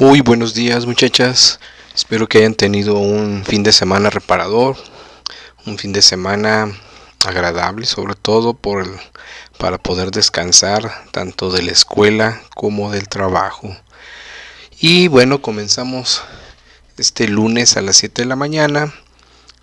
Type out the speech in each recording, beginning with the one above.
Muy buenos días, muchachas. Espero que hayan tenido un fin de semana reparador, un fin de semana agradable, sobre todo para poder descansar tanto de la escuela como del trabajo. Y bueno, comenzamos este lunes a las 7 de la mañana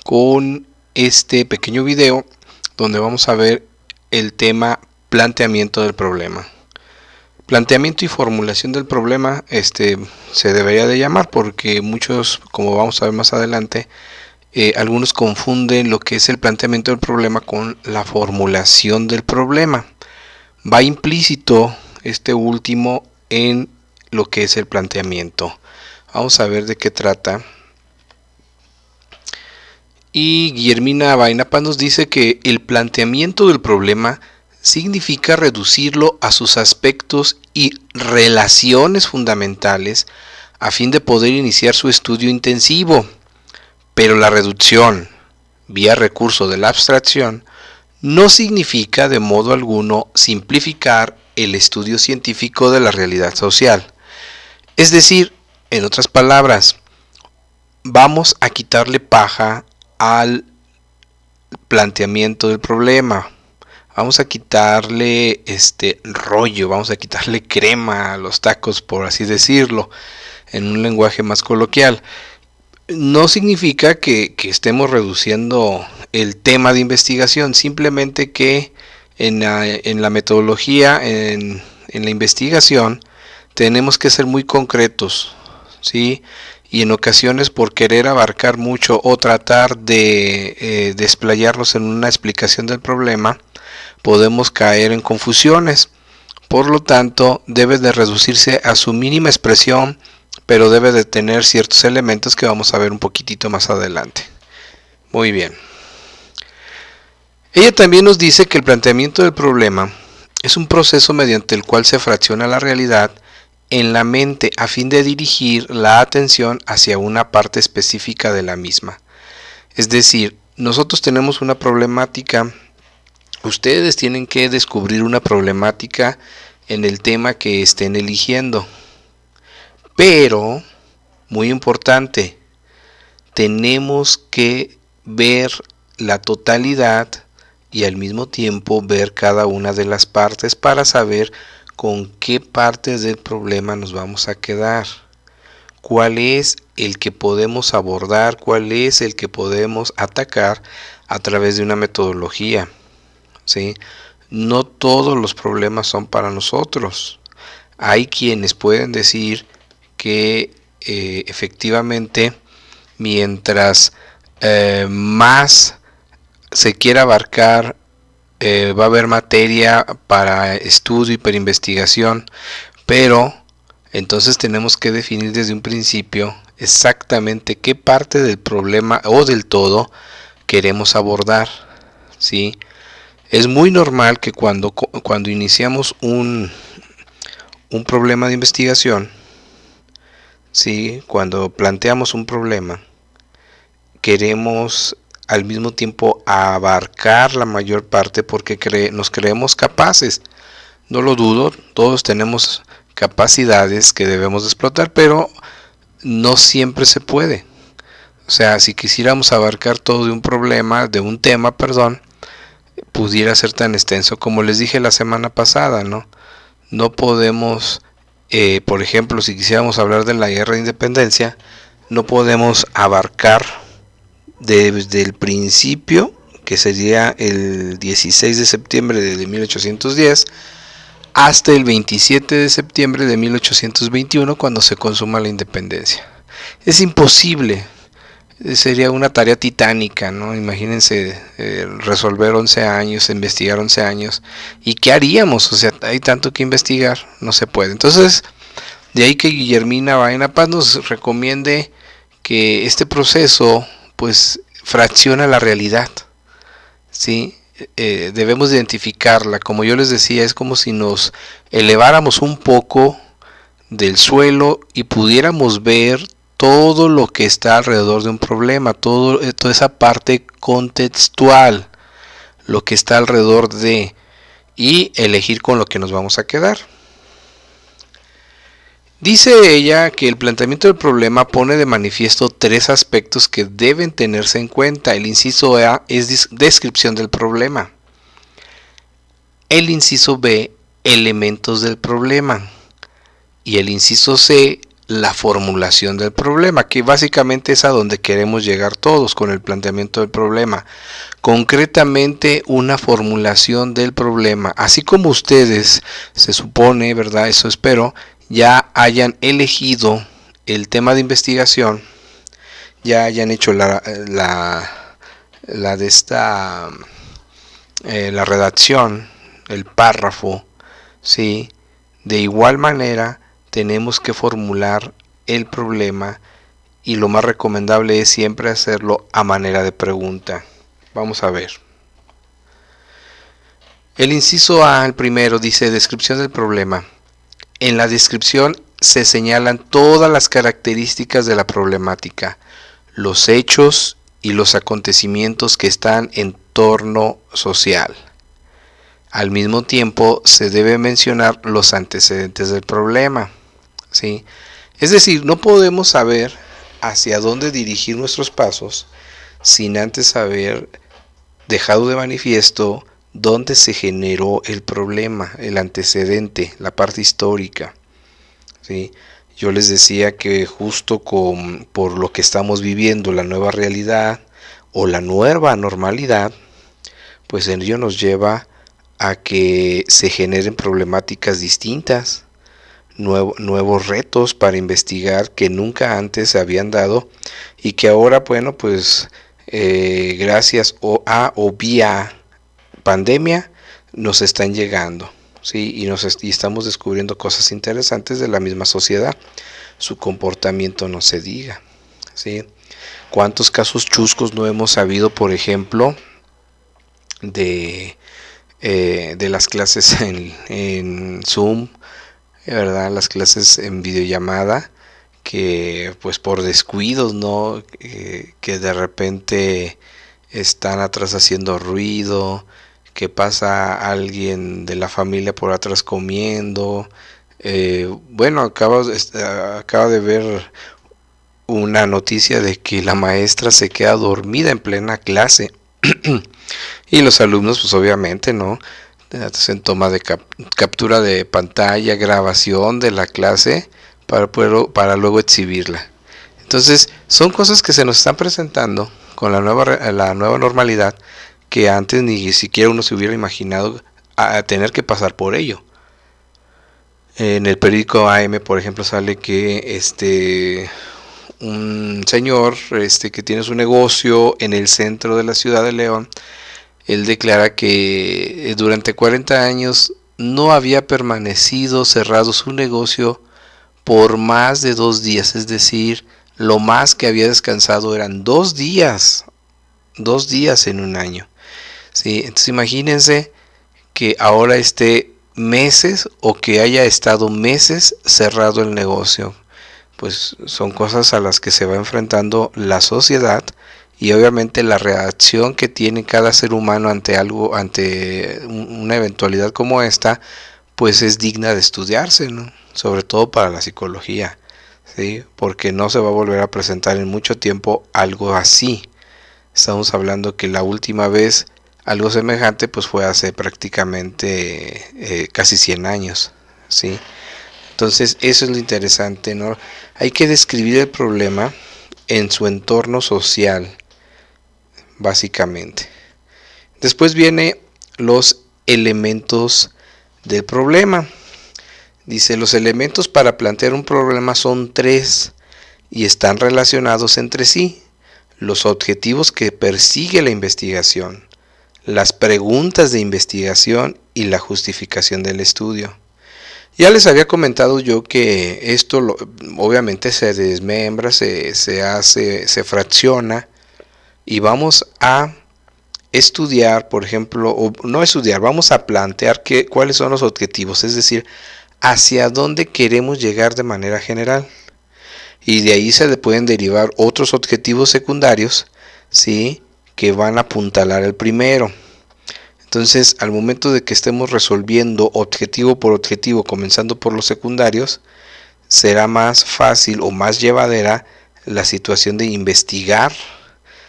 con este pequeño video donde vamos a ver el tema planteamiento del problema. Planteamiento y formulación del problema se debería de llamar, porque muchos, como vamos a ver más adelante, algunos confunden lo que es el planteamiento del problema con la formulación del problema. Va implícito este último en lo que es el planteamiento. Vamos a ver de qué trata. Y Guillermina Vainapa nos dice que el planteamiento del problema significa reducirlo a sus aspectos y relaciones fundamentales a fin de poder iniciar su estudio intensivo. Pero la reducción, vía recurso de la abstracción, no significa de modo alguno simplificar el estudio científico de la realidad social. Es decir, en otras palabras, vamos a quitarle paja al planteamiento del problema. Vamos a quitarle rollo, vamos a quitarle crema a los tacos, por así decirlo, en un lenguaje más coloquial. No significa que estemos reduciendo el tema de investigación, simplemente que en la metodología, en la investigación, tenemos que ser muy concretos, ¿sí? Y en ocasiones, por querer abarcar mucho o tratar de desplayarnos en una explicación del problema, podemos caer en confusiones. Por lo tanto, debe de reducirse a su mínima expresión, pero debe de tener ciertos elementos que vamos a ver un poquitito más adelante. Muy bien. Ella también nos dice que el planteamiento del problema es un proceso mediante el cual se fracciona la realidad en la mente a fin de dirigir la atención hacia una parte específica de la misma. Es decir, nosotros tenemos una problemática. Ustedes tienen que descubrir una problemática en el tema que estén eligiendo. Pero, muy importante, tenemos que ver la totalidad y al mismo tiempo ver cada una de las partes para saber con qué partes del problema nos vamos a quedar. Cuál es el que podemos abordar, cuál es el que podemos atacar a través de una metodología. ¿Sí? No todos los problemas son para nosotros. Hay quienes pueden decir que efectivamente mientras más se quiera abarcar, va a haber materia para estudio y para investigación, pero entonces tenemos que definir desde un principio exactamente qué parte del problema o del todo queremos abordar, ¿sí? Es muy normal que cuando iniciamos un problema de investigación, ¿sí? Cuando planteamos un problema, queremos al mismo tiempo abarcar la mayor parte porque nos creemos capaces. No lo dudo, todos tenemos capacidades que debemos explotar, pero no siempre se puede. O sea, si quisiéramos abarcar todo de un problema, de un tema, pudiera ser tan extenso como les dije la semana pasada, ¿no? No podemos, por ejemplo, si quisiéramos hablar de la guerra de independencia, no podemos abarcar desde el principio, que sería el 16 de septiembre de 1810, hasta el 27 de septiembre de 1821, cuando se consuma la independencia. Es imposible. Sería una tarea titánica, ¿no? Imagínense resolver 11 años, investigar 11 años. ¿Y qué haríamos? O sea, hay tanto que investigar, no se puede. Entonces, de ahí que Guillermina Vainapa nos recomiende que este proceso, pues, fracciona la realidad, ¿sí? Debemos identificarla. Como yo les decía, es como si nos eleváramos un poco del suelo y pudiéramos ver todo lo que está alrededor de un problema, toda esa parte contextual, lo que está alrededor de, y elegir con lo que nos vamos a quedar. Dice ella que el planteamiento del problema pone de manifiesto tres aspectos que deben tenerse en cuenta. El inciso A es descripción del problema. El inciso B, elementos del problema. Y el inciso C, la formulación del problema, que básicamente es a donde queremos llegar todos con el planteamiento del problema. Concretamente, una formulación del problema. Así como ustedes, se supone, ¿verdad? Eso espero, ya hayan elegido el tema de investigación, ya hayan hecho la redacción, el párrafo, ¿sí? De igual manera tenemos que formular el problema y lo más recomendable es siempre hacerlo a manera de pregunta. Vamos a ver. El inciso A, el primero, dice descripción del problema. En la descripción se señalan todas las características de la problemática, los hechos y los acontecimientos que están en torno social. Al mismo tiempo se debe mencionar los antecedentes del problema, ¿sí? Es decir, no podemos saber hacia dónde dirigir nuestros pasos sin antes haber dejado de manifiesto dónde se generó el problema, el antecedente, la parte histórica, ¿sí? Yo les decía que justo por lo que estamos viviendo, la nueva realidad o la nueva normalidad, pues ello nos lleva a que se generen problemáticas distintas, nuevos retos para investigar que nunca antes se habían dado y que ahora, bueno, pues gracias a o vía pandemia nos están llegando, ¿sí? Y estamos descubriendo cosas interesantes de la misma sociedad, su comportamiento no se diga, ¿sí? ¿Cuántos casos chuscos no hemos sabido, por ejemplo, de las clases en Zoom, ¿verdad? Las clases en videollamada, que pues por descuidos, ¿no? Que de repente están atrás haciendo ruido, que pasa alguien de la familia por atrás comiendo. Bueno, acabo de ver una noticia de que la maestra se queda dormida en plena clase y los alumnos pues obviamente no hacen toma de captura de pantalla, grabación de la clase para luego exhibirla. Entonces son cosas que se nos están presentando con la nueva normalidad, que antes ni siquiera uno se hubiera imaginado a tener que pasar por ello. En el periódico AM, por ejemplo, sale que un señor que tiene su negocio en el centro de la ciudad de León, él declara que durante 40 años no había permanecido cerrado su negocio por más de 2 días, es decir, lo más que había descansado eran 2 días en un año. ¿Sí? Entonces imagínense que ahora esté meses o que haya estado meses cerrado el negocio. Pues son cosas a las que se va enfrentando la sociedad y obviamente la reacción que tiene cada ser humano ante una eventualidad como esta, pues es digna de estudiarse, ¿no? Sobre todo para la psicología, ¿sí? Porque no se va a volver a presentar en mucho tiempo algo así. Estamos hablando que la última vez algo semejante pues fue hace prácticamente casi 100 años, ¿sí? Entonces eso es lo interesante, ¿no? Hay que describir el problema en su entorno social, básicamente. Después viene los elementos del problema. Dice, los elementos para plantear un problema son 3 y están relacionados entre sí. Los objetivos que persigue la investigación, las preguntas de investigación y la justificación del estudio. Ya les había comentado yo que esto obviamente se desmembra, se fracciona y vamos a estudiar, por ejemplo, o no estudiar, vamos a plantear cuáles son los objetivos, es decir, hacia dónde queremos llegar de manera general. Y de ahí se le pueden derivar otros objetivos secundarios, ¿sí? Que van a apuntalar el primero. Entonces, al momento de que estemos resolviendo objetivo por objetivo, comenzando por los secundarios, será más fácil o más llevadera la situación de investigar,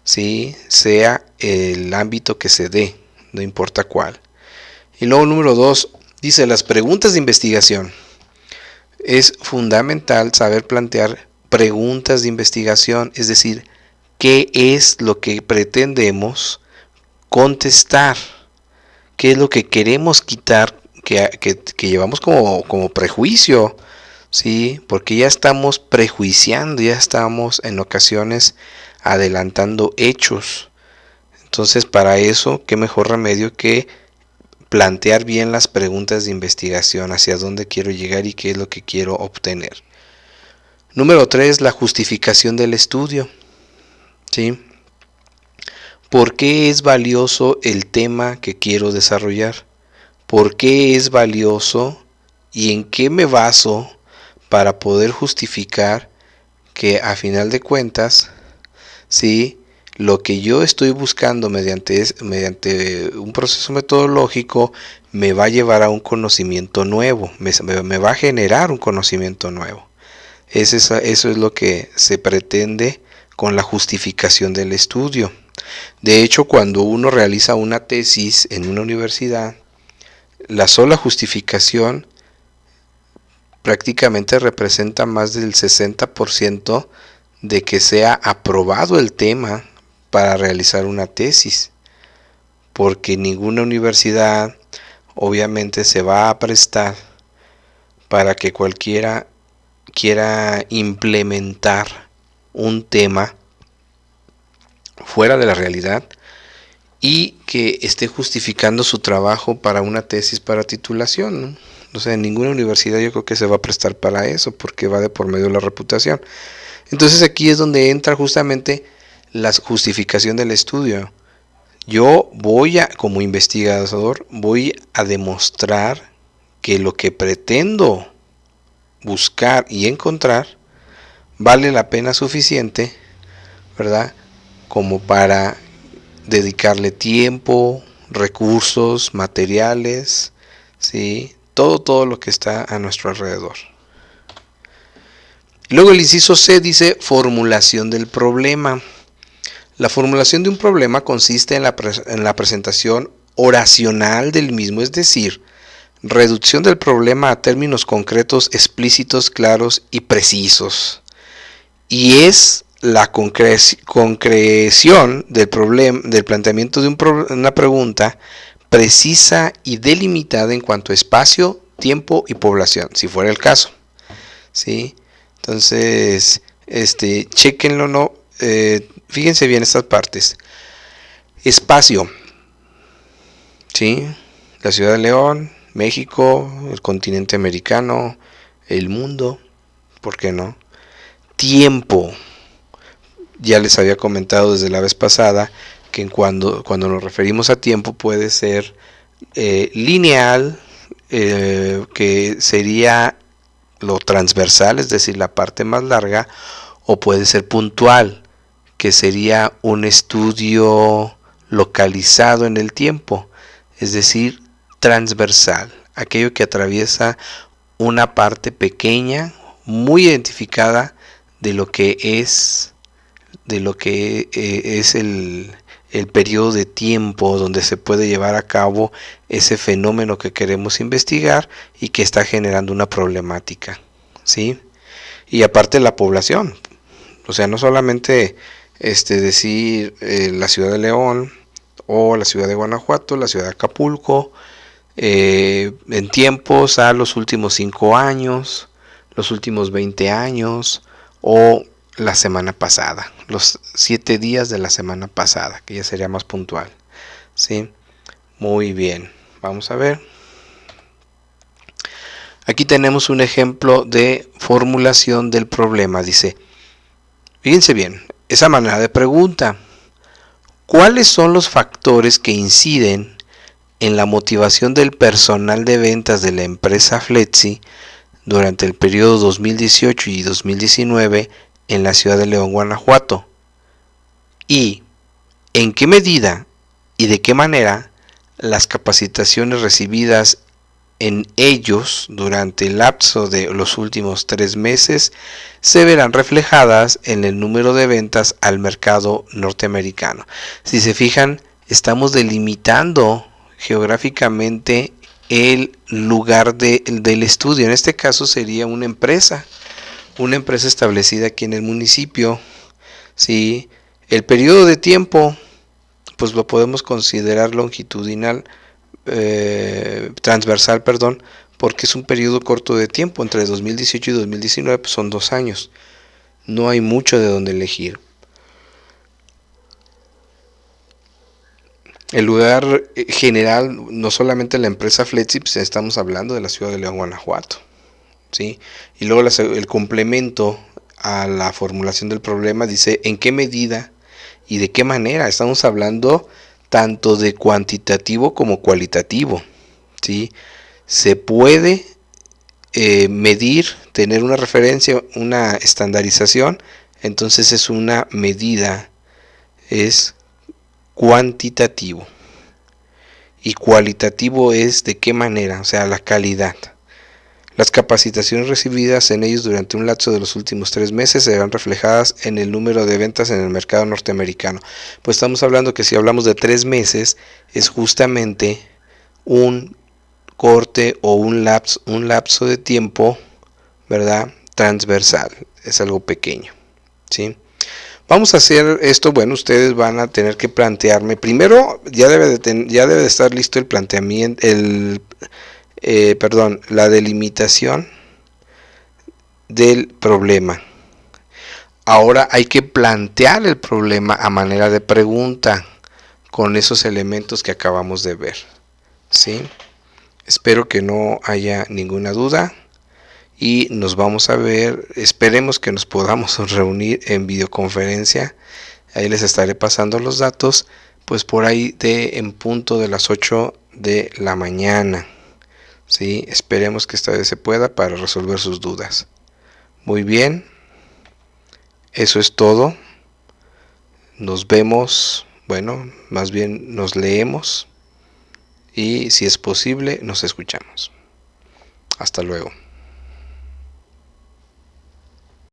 ¿sí? Sea el ámbito que se dé, no importa cuál. Y luego número 2, dice las preguntas de investigación. Es fundamental saber plantear preguntas de investigación, es decir, ¿qué es lo que pretendemos contestar? ¿Qué es lo que queremos quitar, que llevamos como prejuicio? ¿Sí? Porque ya estamos prejuiciando, ya estamos en ocasiones adelantando hechos. Entonces, para eso, ¿qué mejor remedio que plantear bien las preguntas de investigación, hacia dónde quiero llegar y qué es lo que quiero obtener? Número 3, la justificación del estudio. ¿Sí? ¿Por qué es valioso el tema que quiero desarrollar? ¿Por qué es valioso y en qué me baso para poder justificar que a final de cuentas, sí, lo que yo estoy buscando mediante un proceso metodológico me va a llevar a un conocimiento nuevo, me va a generar un conocimiento nuevo? Eso es lo que se pretende con la justificación del estudio. De hecho, cuando uno realiza una tesis en una universidad, la sola justificación prácticamente representa más del 60% de que sea aprobado el tema para realizar una tesis, porque ninguna universidad obviamente se va a prestar para que cualquiera quiera implementar un tema fuera de la realidad y que esté justificando su trabajo para una tesis para titulación, ¿no? O sea, en ninguna universidad yo creo que se va a prestar para eso, porque va de por medio de la reputación. Entonces aquí es donde entra justamente la justificación del estudio. Yo como investigador, voy a demostrar que lo que pretendo buscar y encontrar vale la pena suficiente, ¿verdad? Como para dedicarle tiempo, recursos, materiales, ¿sí? Todo lo que está a nuestro alrededor. Luego el inciso C dice formulación del problema. La formulación de un problema consiste en la presentación oracional del mismo, es decir, reducción del problema a términos concretos, explícitos, claros y precisos. Y es la concreción del planteamiento de una pregunta precisa y delimitada en cuanto a espacio, tiempo y población, si fuera el caso. ¿Sí? Entonces, chequenlo, ¿no? Fíjense bien estas partes. Espacio, ¿sí? La ciudad de León, México, el continente americano, el mundo, ¿por qué no? Tiempo, ya les había comentado desde la vez pasada que cuando nos referimos a tiempo puede ser lineal, que sería lo transversal, es decir, la parte más larga, o puede ser puntual, que sería un estudio localizado en el tiempo, es decir, transversal, aquello que atraviesa una parte pequeña, muy identificada de lo que es el periodo de tiempo donde se puede llevar a cabo ese fenómeno que queremos investigar y que está generando una problemática, ¿sí? Y aparte la población, o sea, no solamente decir la ciudad de León o la ciudad de Guanajuato, la ciudad de Acapulco, en tiempos a los últimos 5 años, los últimos 20 años o la semana pasada, los 7 días de la semana pasada, que ya sería más puntual, ¿sí? Muy bien, vamos a ver. Aquí tenemos un ejemplo de formulación del problema. Dice, fíjense bien, esa manera de pregunta. ¿Cuáles son los factores que inciden en la motivación del personal de ventas de la empresa Flexi durante el periodo 2018 y 2019 en la ciudad de León, Guanajuato? ¿Y en qué medida y de qué manera las capacitaciones recibidas en ellos durante el lapso de los últimos 3 meses se verán reflejadas en el número de ventas al mercado norteamericano. Si se fijan, estamos delimitando geográficamente el lugar del estudio. En este caso sería una empresa establecida aquí en el municipio. ¿Sí? El periodo de tiempo pues lo podemos considerar longitudinal, transversal, perdón, porque es un periodo corto de tiempo. Entre 2018 y 2019 pues son 2 años. No hay mucho de donde elegir. El lugar general, no solamente la empresa Flexi, pues estamos hablando de la ciudad de León, Guanajuato, ¿sí? Y luego el complemento a la formulación del problema dice en qué medida y de qué manera. Estamos hablando tanto de cuantitativo como cualitativo, ¿sí? Se puede medir, tener una referencia, una estandarización, entonces es una medida, es cuantitativo. Y cualitativo es de qué manera, o sea, la calidad. Las capacitaciones recibidas en ellos durante un lapso de los últimos 3 meses se verán reflejadas en el número de ventas en el mercado norteamericano. Pues estamos hablando que si hablamos de 3 meses, es justamente un corte o un lapso de tiempo, ¿verdad? Transversal, es algo pequeño, ¿sí? Vamos a hacer esto. Bueno, ustedes van a tener que plantearme. Primero, ya debe de estar listo el planteamiento, la delimitación del problema. Ahora hay que plantear el problema a manera de pregunta con esos elementos que acabamos de ver, ¿sí? Espero que no haya ninguna duda. Y nos vamos a ver, esperemos que nos podamos reunir en videoconferencia. Ahí les estaré pasando los datos, pues por ahí en punto de las 8 de la mañana. ¿Sí? Esperemos que esta vez se pueda para resolver sus dudas. Muy bien, eso es todo. Nos vemos, bueno, más bien nos leemos y si es posible nos escuchamos. Hasta luego.